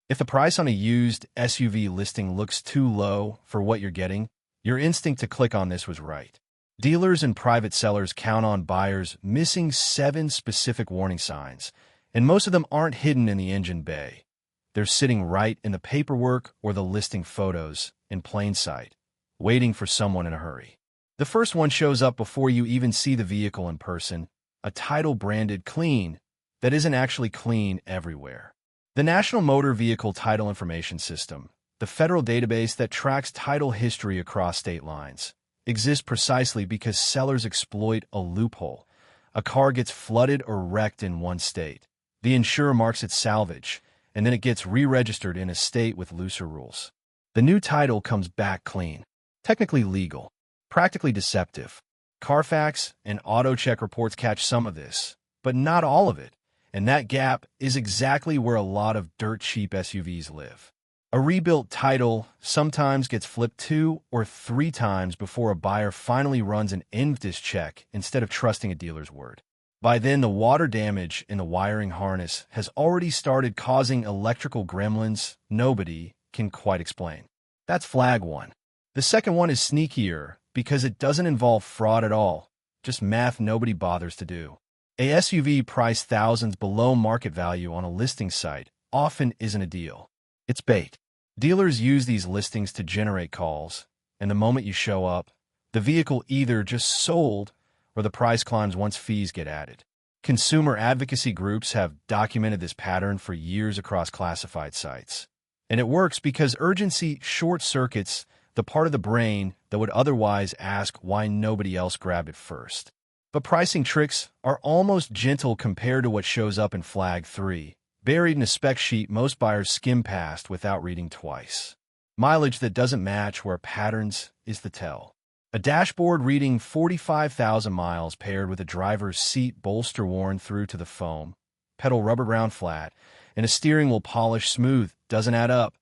If the price on a used SUV listing looks too low for what you're getting, your instinct to click on this was right. Dealers and private sellers count on buyers missing 7 specific warning signs, and most of them aren't hidden in the engine bay. They're sitting right in the paperwork or the listing photos in plain sight, waiting for someone in a hurry. The first one shows up before you even see the vehicle in person, a title branded clean that isn't actually clean everywhere. The National Motor Vehicle Title Information System, the federal database that tracks title history across state lines, exists precisely because sellers exploit a loophole. A car gets flooded or wrecked in one state. The insurer marks it salvage, and then it gets re-registered in a state with looser rules. The new title comes back clean, technically legal, practically deceptive. Carfax and AutoCheck reports catch some of this, but not all of it, and that gap is exactly where a lot of dirt-cheap SUVs live. A rebuilt title sometimes gets flipped 2 or 3 times before a buyer finally runs an INVDIS check instead of trusting a dealer's word. By then, the water damage in the wiring harness has already started causing electrical gremlins nobody can quite explain. That's flag 1. The second one is sneakier because it doesn't involve fraud at all, just math nobody bothers to do. A SUV priced thousands below market value on a listing site often isn't a deal. It's bait. Dealers use these listings to generate calls, and the moment you show up, the vehicle either just sold or the price climbs once fees get added. Consumer advocacy groups have documented this pattern for years across classified sites. And it works because urgency short-circuits the part of the brain that would otherwise ask why nobody else grabbed it first. But pricing tricks are almost gentle compared to what shows up in Flag 3, buried in a spec sheet most buyers skim past without reading twice. Mileage that doesn't match where patterns is the tell. A dashboard reading 45,000 miles paired with a driver's seat bolster worn through to the foam, pedal rubber ground flat, and a steering wheel polished smooth doesn't add up.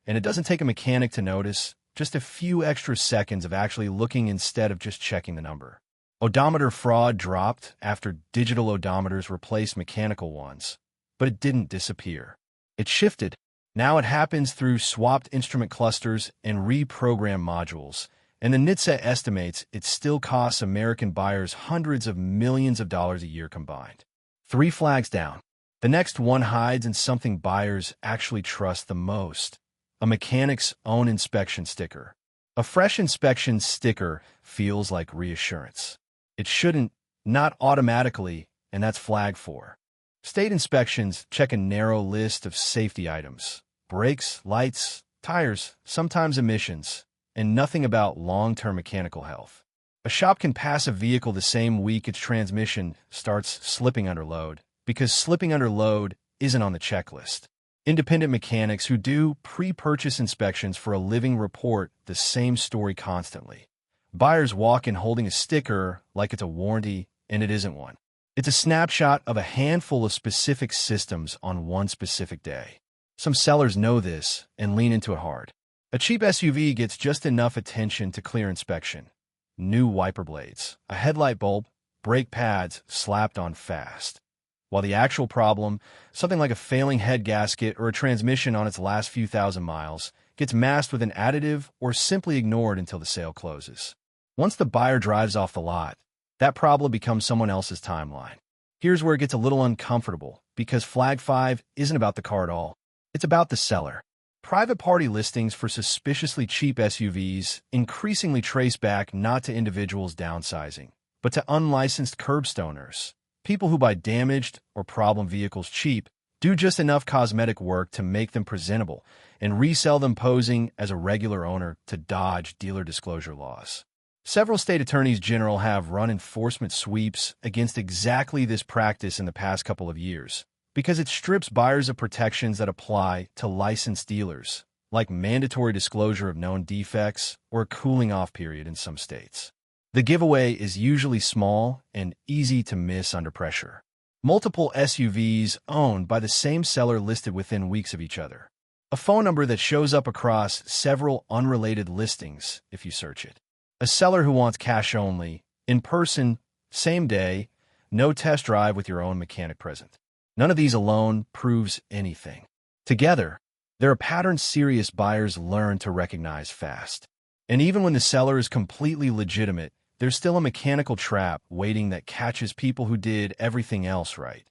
And it doesn't take a mechanic to notice, just a few extra seconds of actually looking instead of just checking the number. Odometer fraud dropped after digital odometers replaced mechanical ones, but it didn't disappear. It shifted. Now it happens through swapped instrument clusters and reprogrammed modules, and the NHTSA estimates it still costs American buyers hundreds of millions of dollars a year combined. 3 flags down. The next one hides in something buyers actually trust the most: a mechanic's own inspection sticker. A fresh inspection sticker feels like reassurance. It shouldn't, not automatically, and that's flag 4. State inspections check a narrow list of safety items: brakes, lights, tires, sometimes emissions, and nothing about long-term mechanical health. A shop can pass a vehicle the same week its transmission starts slipping under load, because slipping under load isn't on the checklist. Independent mechanics who do pre-purchase inspections for a living report the same story constantly. Buyers walk in holding a sticker like it's a warranty, and it isn't one. It's a snapshot of a handful of specific systems on one specific day. Some sellers know this and lean into it hard. A cheap SUV gets just enough attention to clear inspection. New wiper blades, a headlight bulb, brake pads slapped on fast. While the actual problem, something like a failing head gasket or a transmission on its last few thousand miles, gets masked with an additive or simply ignored until the sale closes. Once the buyer drives off the lot, that problem becomes someone else's timeline. Here's where it gets a little uncomfortable, because Flag 5 isn't about the car at all. It's about the seller. Private party listings for suspiciously cheap SUVs increasingly trace back not to individuals downsizing, but to unlicensed curbstoners, people who buy damaged or problem vehicles cheap, do just enough cosmetic work to make them presentable, and resell them posing as a regular owner to dodge dealer disclosure laws. Several state attorneys general have run enforcement sweeps against exactly this practice in the past couple of years, because it strips buyers of protections that apply to licensed dealers, like mandatory disclosure of known defects or a cooling-off period in some states. The giveaway is usually small and easy to miss under pressure. Multiple SUVs owned by the same seller listed within weeks of each other. A phone number that shows up across several unrelated listings if you search it. A seller who wants cash only, in person, same day, no test drive with your own mechanic present. None of these alone proves anything. Together, They're a pattern serious buyers learn to recognize fast. And even when the seller is completely legitimate, there's still a mechanical trap waiting that catches people who did everything else right.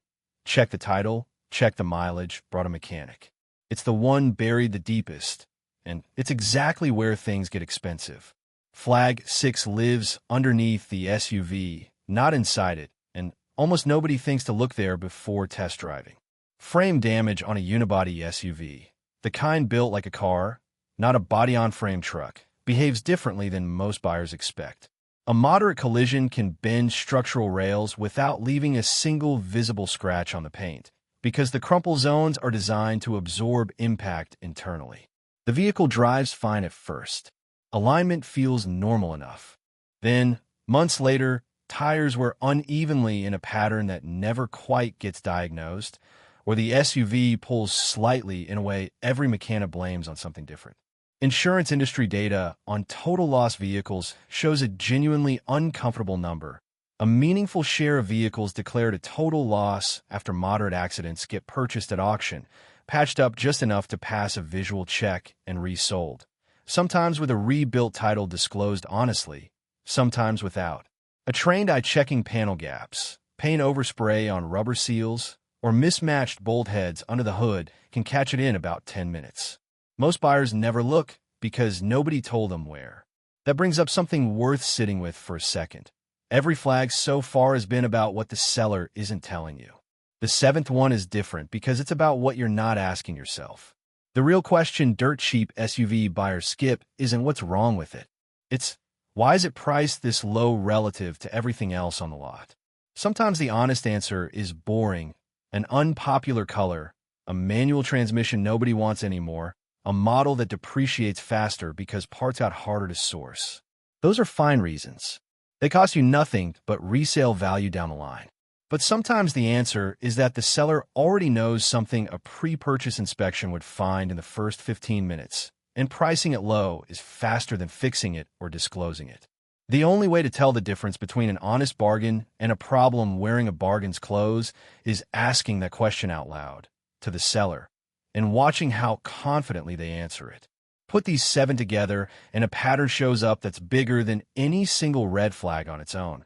Check the title, check the mileage, brought a mechanic. It's the one buried the deepest, and it's exactly where things get expensive. Flag 6 lives underneath the SUV, not inside it, and almost nobody thinks to look there before test driving. Frame damage on a unibody SUV, the kind built like a car, not a body-on-frame truck, behaves differently than most buyers expect. A moderate collision can bend structural rails without leaving a single visible scratch on the paint, because the crumple zones are designed to absorb impact internally. The vehicle drives fine at first. Alignment feels normal enough. Then, months later, tires wear unevenly in a pattern that never quite gets diagnosed, or the SUV pulls slightly in a way every mechanic blames on something different. Insurance industry data on total loss vehicles shows a genuinely uncomfortable number. A meaningful share of vehicles declared a total loss after moderate accidents get purchased at auction, patched up just enough to pass a visual check and resold. Sometimes with a rebuilt title disclosed honestly, sometimes without. A trained eye checking panel gaps, paint overspray on rubber seals, or mismatched bolt heads under the hood can catch it in about 10 minutes. Most buyers never look because nobody told them where. That brings up something worth sitting with for a second. Every flag so far has been about what the seller isn't telling you. The seventh one is different because it's about what you're not asking yourself. The real question dirt cheap SUV buyers skip isn't what's wrong with it. It's, why is it priced this low relative to everything else on the lot? Sometimes the honest answer is boring, an unpopular color, a manual transmission nobody wants anymore, a model that depreciates faster because parts got harder to source. Those are fine reasons. They cost you nothing but resale value down the line. But sometimes the answer is that the seller already knows something a pre-purchase inspection would find in the first 15 minutes, and pricing it low is faster than fixing it or disclosing it. The only way to tell the difference between an honest bargain and a problem wearing a bargain's clothes is asking that question out loud to the seller and watching how confidently they answer it. Put these 7 together, and a pattern shows up that's bigger than any single red flag on its own.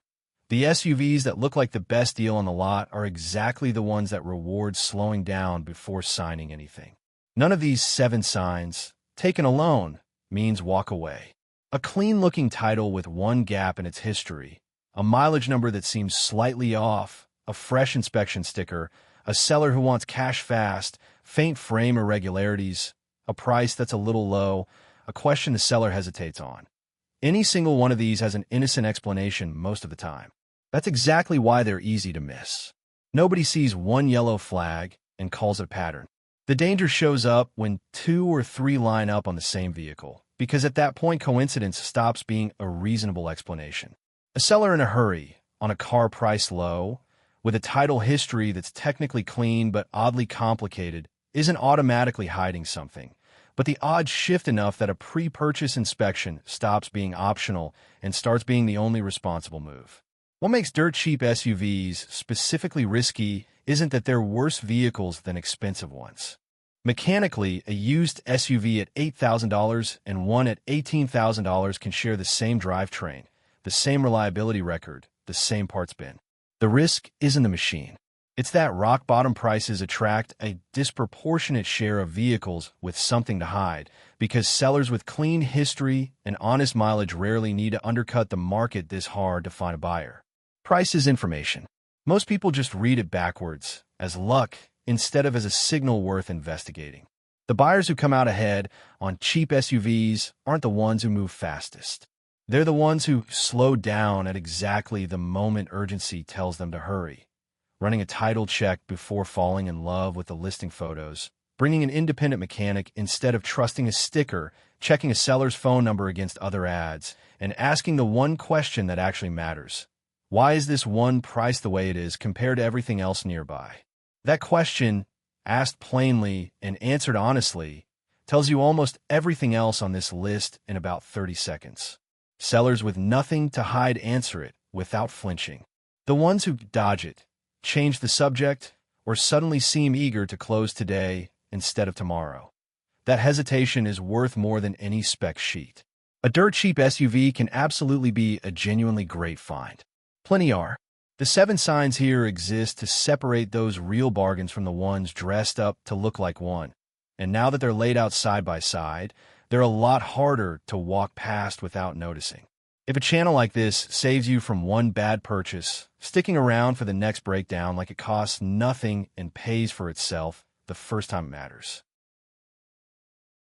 The SUVs that look like the best deal on the lot are exactly the ones that reward slowing down before signing anything. None of these 7 signs, taken alone, means walk away. A clean-looking title with one gap in its history, a mileage number that seems slightly off, a fresh inspection sticker, a seller who wants cash fast, faint frame irregularities, a price that's a little low, a question the seller hesitates on. Any single one of these has an innocent explanation most of the time. That's exactly why they're easy to miss. Nobody sees one yellow flag and calls it a pattern. The danger shows up when 2 or 3 line up on the same vehicle, because at that point coincidence stops being a reasonable explanation. A seller in a hurry, on a car priced low, with a title history that's technically clean but oddly complicated, isn't automatically hiding something. But the odds shift enough that a pre-purchase inspection stops being optional and starts being the only responsible move. What makes dirt cheap SUVs specifically risky isn't that they're worse vehicles than expensive ones. Mechanically, a used SUV at $8,000 and one at $18,000 can share the same drivetrain, the same reliability record, the same parts bin. The risk isn't the machine. It's that rock-bottom prices attract a disproportionate share of vehicles with something to hide, because sellers with clean history and honest mileage rarely need to undercut the market this hard to find a buyer. Price is information. Most people just read it backwards, as luck, instead of as a signal worth investigating. The buyers who come out ahead on cheap SUVs aren't the ones who move fastest. They're the ones who slow down at exactly the moment urgency tells them to hurry. Running a title check before falling in love with the listing photos, bringing an independent mechanic instead of trusting a sticker, checking a seller's phone number against other ads, and asking the one question that actually matters. Why is this one priced the way it is compared to everything else nearby? That question, asked plainly and answered honestly, tells you almost everything else on this list in about 30 seconds. Sellers with nothing to hide answer it without flinching. The ones who dodge it, change the subject, or suddenly seem eager to close today instead of tomorrow. That hesitation is worth more than any spec sheet. A dirt cheap SUV can absolutely be a genuinely great find. Plenty are. The 7 signs here exist to separate those real bargains from the ones dressed up to look like one. And now that they're laid out side by side, they're a lot harder to walk past without noticing. If a channel like this saves you from one bad purchase, sticking around for the next breakdown like it costs nothing and pays for itself the first time matters.